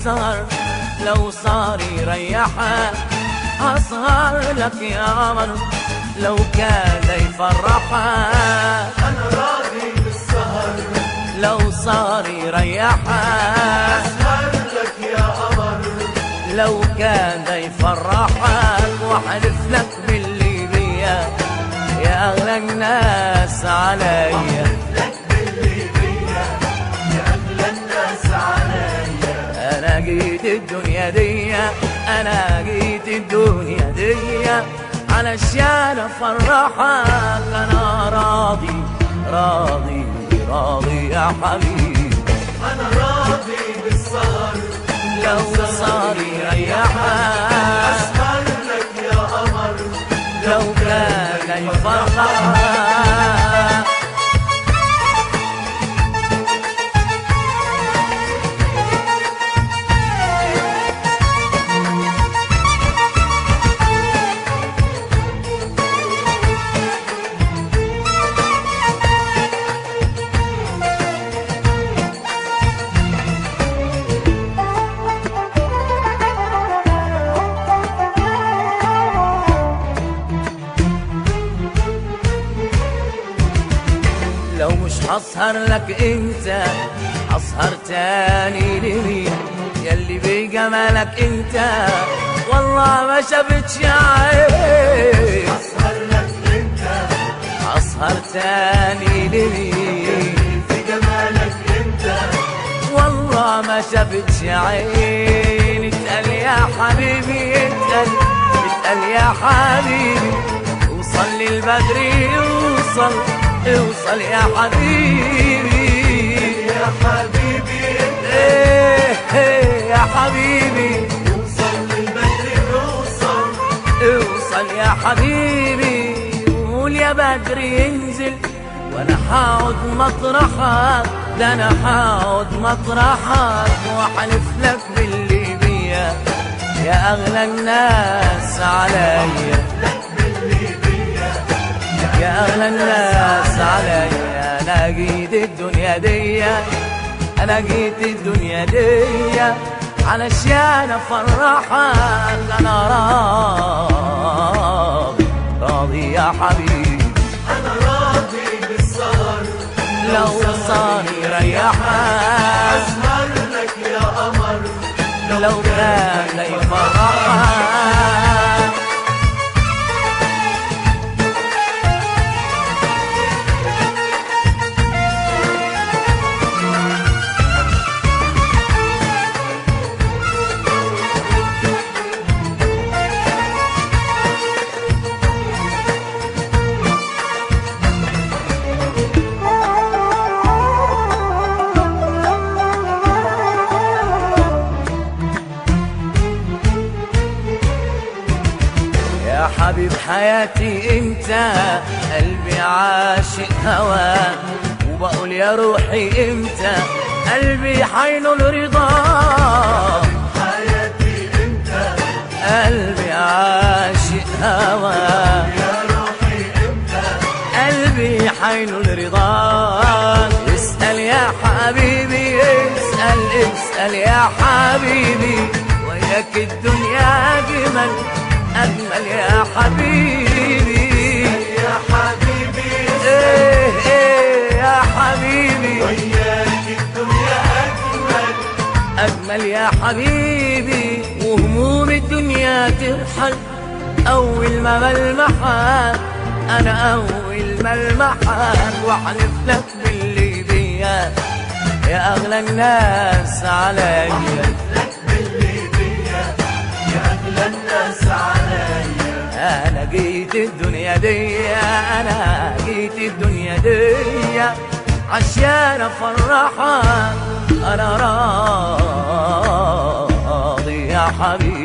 السهر لو صار يريحك، أسهر لك يا قمر لو كان يفرحك. أنا راضي بالسهر لو صار يريحك، أسهر لك يا قمر لو كان يفرحك. وحلف لك باللي بيا يا أغلى الناس عليا، أنا جيت الدنيا دي، أنا جيت الدنيا دي علشان أفرحك. أنا راضي راضي راضي يا حبيبي. أنا راضي بالسهر لو صار يريحك، أسهر لك يا قمر لو كان يفرحك. لو مش هسهر لك انت هسهر تاني لمين؟ ياللي بجمالك انت والله ما شفتش عين. أسهر لك أنت هسهر تاني لمين؟ في جمالك أنت والله ما شفتش عين. اتقل يا حبيبي اتقل، اتقل يا حبيبي. وصل للبدر يوصل، اوصل يا حبيبي. يا حبيبي ايه ايه يا حبيبي. وصل للبدر يوصل، اوصل يا حبيبي. قول يا بدر ينزل وانا هقعد مطرحك، ده انا هقعد مطرحك. وحلف لك باللي بيا يا اغلى الناس عليا، يا أغلى الناس عليا. أنا جيت الدنيا دي، أنا جيت الدنيا دي علشان أفرحك. أنا راضي راضي يا حبيبي. أنا راضي بالسهر لو صار يريحك، أسهر لك يا قمر لو كان يفرحك. يا حبيب حياتي انت، قلبي عاشق هواك. وبقول يا روحي امتى قلبي حينول رضاك. حياتي أنت، قلبي عاشق هواك، يا روحي أنت قلبي حينول رضاك. اسأل يا حبيبي اسأل، اسأل يا حبيبي. وياك الدنيا أجمل أجمل يا حبيبي. يا حبيبي إيه إيه يا حبيبي. وياك الدنيا أجمل أجمل يا حبيبي. وهموم الدنيا ترحل أول ما بلمحك، أنا أول ما ألمحك. وأحلف لك باللي بيا يا أغلى الناس عليا، الناس عليا. أنا جيت الدنيا دي، أنا جيت الدنيا دي عشان أفرحك. أنا راضي يا حبيبي.